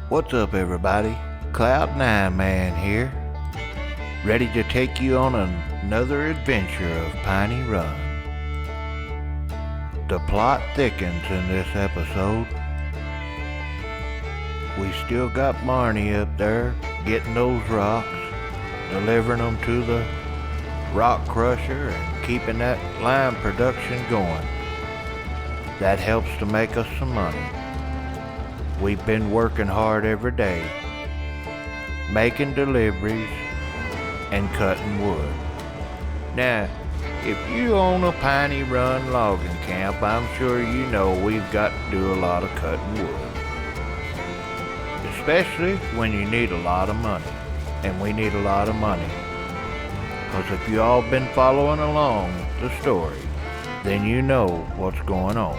What's up, everybody? Cloud9 Man here, ready to take you on another adventure of Piney Run. The plot thickens in this episode. We still got Marnie up there getting those rocks, delivering them to the rock crusher and keeping that lime production going. That helps to make us some money. We've been working hard every day, making deliveries and cutting wood. Now, if you own a Piney Run logging camp, I'm sure you know we've got to do a lot of cutting wood. Especially when you need a lot of money, and we need a lot of money. Because if you all been following along the story, then you know what's going on.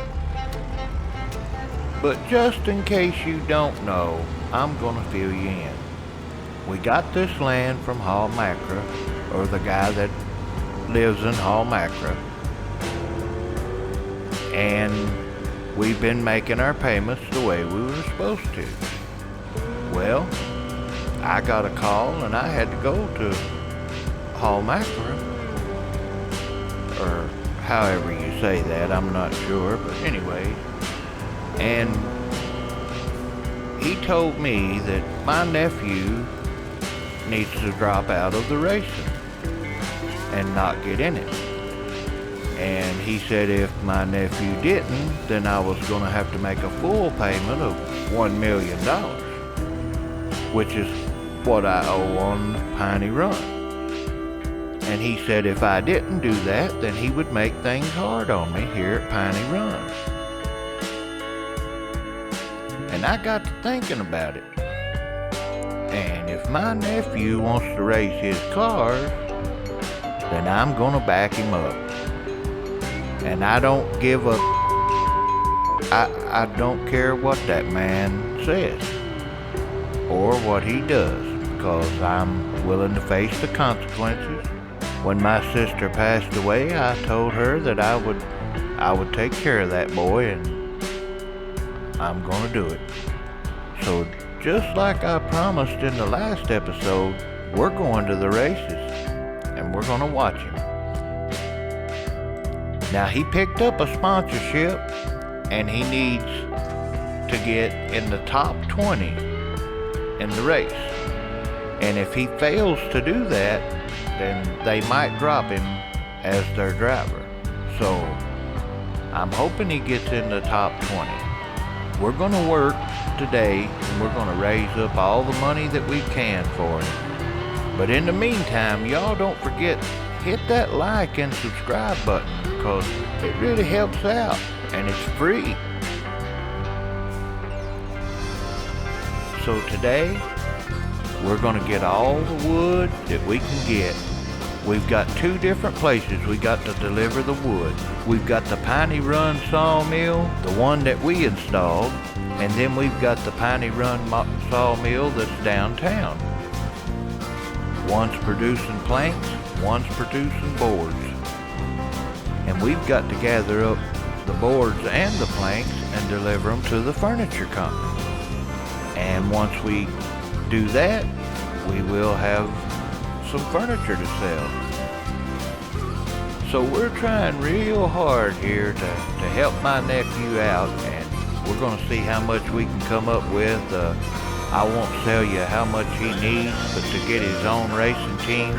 But just in case you don't know, I'm gonna fill you in. We got this land from Hall Macra, or the guy that lives in Hall Macra. And we've been making our payments the way we were supposed to. Well, I got a call and I had to go to Hall Macra, or however you say that, I'm not sure, but anyway. And he told me that my nephew needs to drop out of the racing and not get in it. And he said if my nephew didn't, then I was going to have to make a full payment of $1 million, which is what I owe on Piney Run. And he said if I didn't do that, then he would make things hard on me here at Piney Run. And I got to thinking about it. And if my nephew wants to race his cars, then I'm gonna back him up. And I don't give a... I don't care what that man says or what he does, because I'm willing to face the consequences. When my sister passed away, I told her that I would take care of that boy, and I'm gonna do it. So just like I promised in the last episode, we're going to the races and we're gonna watch him. Now he picked up a sponsorship and he needs to get in the top 20 in the race. And if he fails to do that, then they might drop him as their driver. So I'm hoping he gets in the top 20. We're gonna work today and we're gonna raise up all the money that we can for him. But in the meantime, y'all don't forget, hit that like and subscribe button, because it really helps out and it's free. So today, we're gonna get all the wood that we can get. We've got two different places we got to deliver the wood. We've got the Piney Run sawmill, the one that we installed, and then we've got the Piney Run sawmill that's downtown. One's producing planks, one's producing boards. And we've got to gather up the boards and the planks and deliver them to the furniture company. And once we do that, we will have some furniture to sell. So we're trying real hard here to help my nephew out, and we're going to see how much we can come up with. I won't tell you how much he needs but to get his own racing team,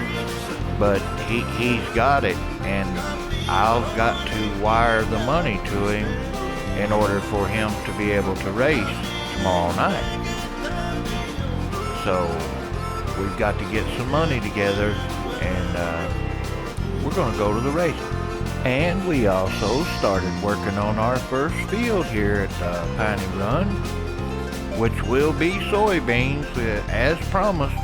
but he's got it, and I've got to wire the money to him in order for him to be able to race tomorrow night. So we've got to get some money together, and we're going to go to the race. And we also started working on our first field here at Piney Run, which will be soybeans, as promised.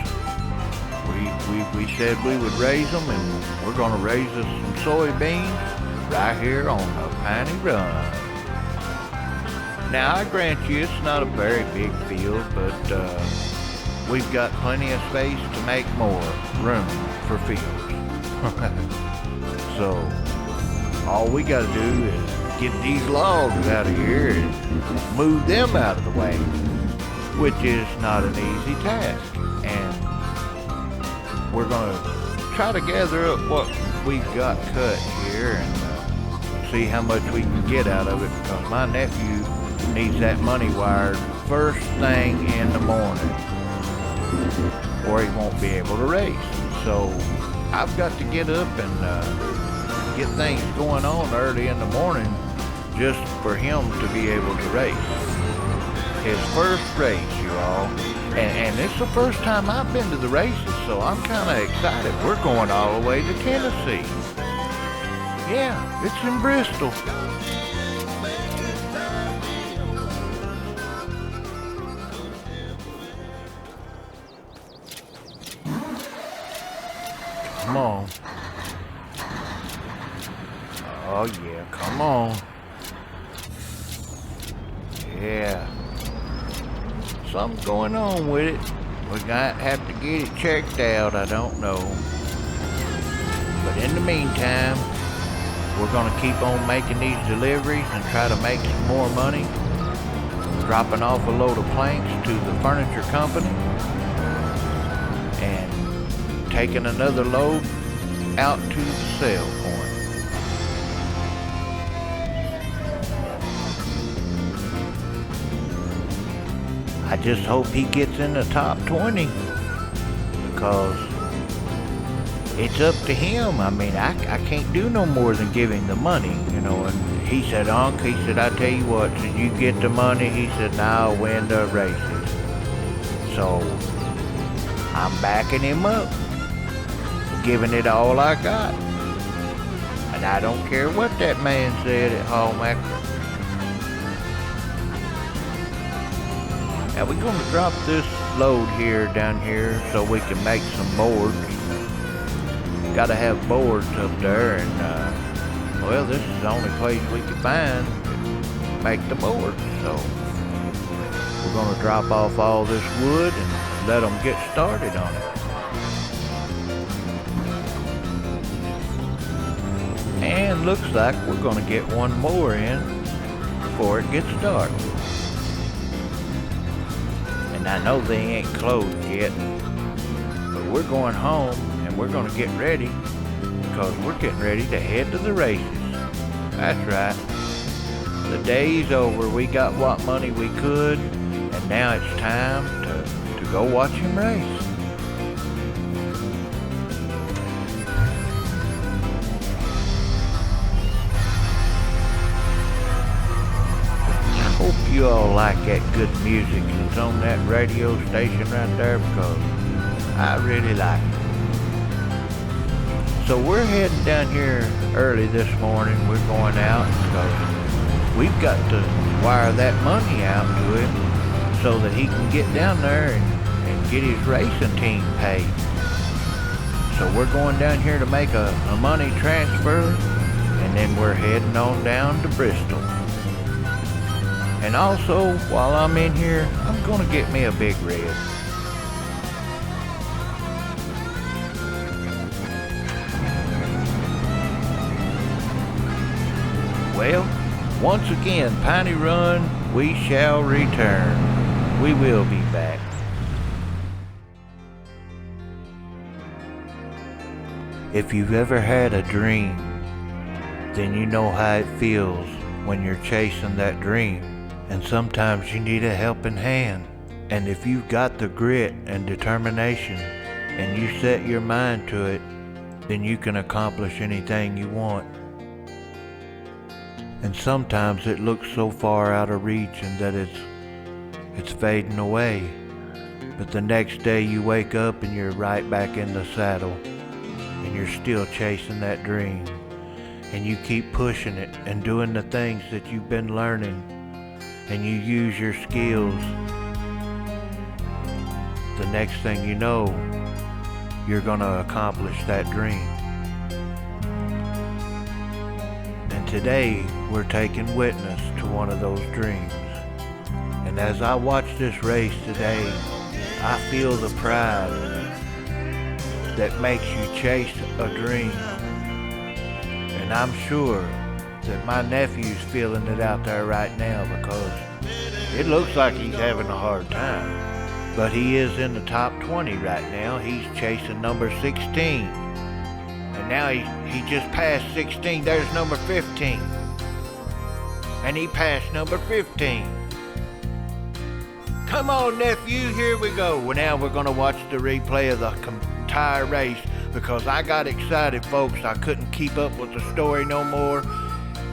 We said we would raise them, and we're going to raise us some soybeans right here on the Piney Run. Now, I grant you, it's not a very big field, but we've got plenty of space to make more room for fields. So all we got to do is get these logs out of here and move them out of the way. which is not an easy task. And we're going to try to gather up what we've got cut here and see how much we can get out of it, because my nephew needs that money wired first thing in the morning or he won't be able to race. So I've got to get up and get things going on early in the morning just for him to be able to race. His first race, you all. And it's the first time I've been to the races, so I'm kind of excited. We're going all the way to Tennessee. Yeah, it's in Bristol. Come on. Oh yeah, come on. Yeah. Something's going on with it. We might have to get it checked out, I don't know. But in the meantime, we're gonna keep on making these deliveries and try to make some more money. Dropping off a load of planks to the furniture company and taking another load out to the sale point. I just hope he gets in the top 20, because it's up to him. I mean, I can't do no more than give him the money, you know. And he said, Unc, he said, I tell you what, did you get the money? He said, now I'll win the races. So I'm backing him up, giving it all I got. And I don't care what that man said at Hallmaker. Now we're going to drop this load here down here so we can make some boards. Got to have boards up there, and well, this is the only place we can find to make the boards. So we're going to drop off all this wood and let them get started on it. And looks like we're going to get one more in before it gets dark. And I know they ain't closed yet, but we're going home and we're going to get ready, because we're getting ready to head to the races. That's right. The day's over. We got what money we could, and now it's time to go watch him race. Hope you all like that good music that's on that radio station right there, because I really like it. So we're heading down here early this morning. We're going out because we've got to wire that money out to him so that he can get down there and get his racing team paid. So we're going down here to make a money transfer, and then we're heading on down to Bristol. And also, while I'm in here, I'm gonna get me a big red. Well, once again, Piney Run, we shall return. We will be back. If you've ever had a dream, then you know how it feels when you're chasing that dream. And sometimes you need a helping hand. And if you've got the grit and determination and you set your mind to it, then you can accomplish anything you want. And sometimes it looks so far out of reach and that it's fading away. But the next day you wake up and you're right back in the saddle and you're still chasing that dream. And you keep pushing it and doing the things that you've been learning. And you use your skills. The next thing you know, you're gonna accomplish that dream. And today, we're taking witness to one of those dreams. And as I watch this race today, I feel the pride that makes you chase a dream. And I'm sure that my nephew's feeling it out there right now, because It looks like he's having a hard time. But he is in the top 20 right now. He's chasing number 16. And now he just passed 16. There's number 15. And he passed number 15. Come on, nephew, here we go. Well, now we're going to watch the replay of the entire race because I got excited, folks. I couldn't keep up with the story no more.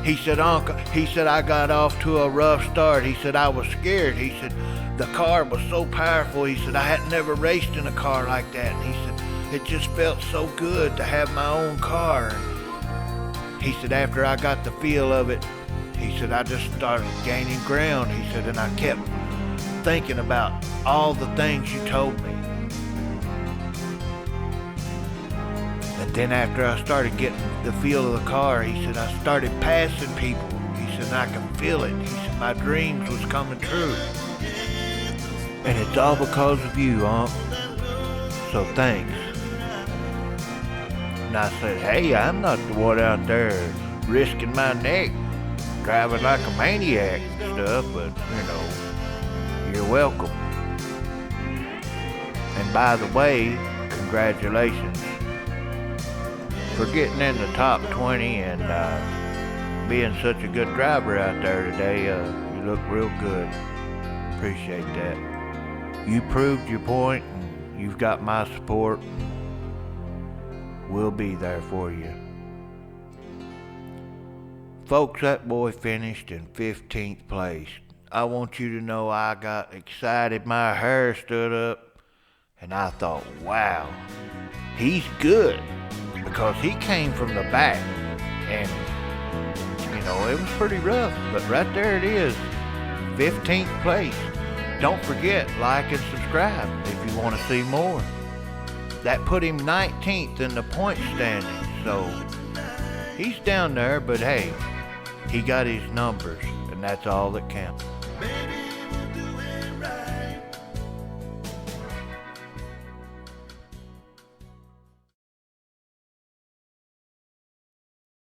He said, Uncle, I got off to a rough start. He said, I was scared. He said, the car was so powerful. He said, I had never raced in a car like that. And he said, it just felt so good to have my own car. And he said, after I got the feel of it, he said, I just started gaining ground. He said, and I kept thinking about all the things you told me. And then after I started getting the feel of the car, he said, I started passing people. He said, and I can feel it. He said, my dreams was coming true. And it's all because of you, Unc. So thanks. And I said, hey, I'm not the one out there risking my neck, driving like a maniac and stuff, but, you're welcome. And by the way, congratulations for getting in the top 20 and being such a good driver out there today. You look real good. Appreciate that. You proved your point, and you've got my support. We'll be there for you. Folks, that boy finished in 15th place. I want you to know I got excited. My hair stood up, and I thought, wow, he's good. Because he came from the back, and, it was pretty rough. But right there it is, 15th place. Don't forget, like and subscribe if you want to see more. That put him 19th in the point standing, so he's down there, but hey, he got his numbers, and that's all that counts.